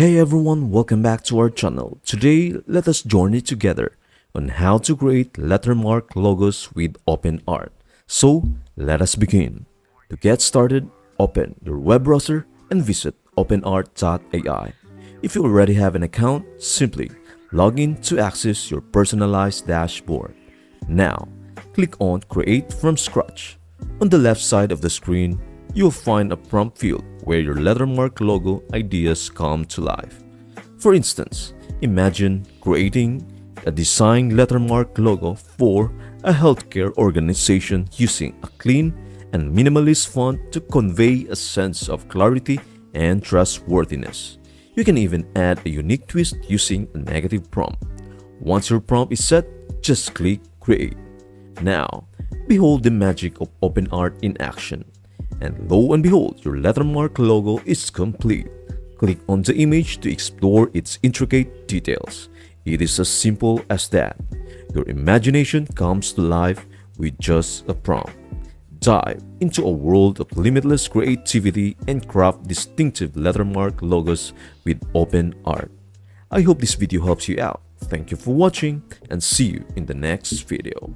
Hey everyone, welcome back to our channel. Today, let us journey together on how to create lettermark logos with OpenArt. So, let us begin. To get started, open your web browser and visit openart.ai. If you already have an account, simply log in to access your personalized dashboard. Now, click on Create from Scratch. On the left side of the screen, you'll find a prompt field where your lettermark logo ideas come to life. For instance, imagine creating a design lettermark logo for a healthcare organization using a clean and minimalist font to convey a sense of clarity and trustworthiness. You can even add a unique twist using a negative prompt. Once your prompt is set, just click Create. Now, behold the magic of OpenArt in action. And lo and behold, your lettermark logo is complete. Click on the image to explore its intricate details. It is as simple as that. Your imagination comes to life with just a prompt. Dive into a world of limitless creativity and craft distinctive lettermark logos with OpenArt. I hope this video helps you out. Thank you for watching and see you in the next video.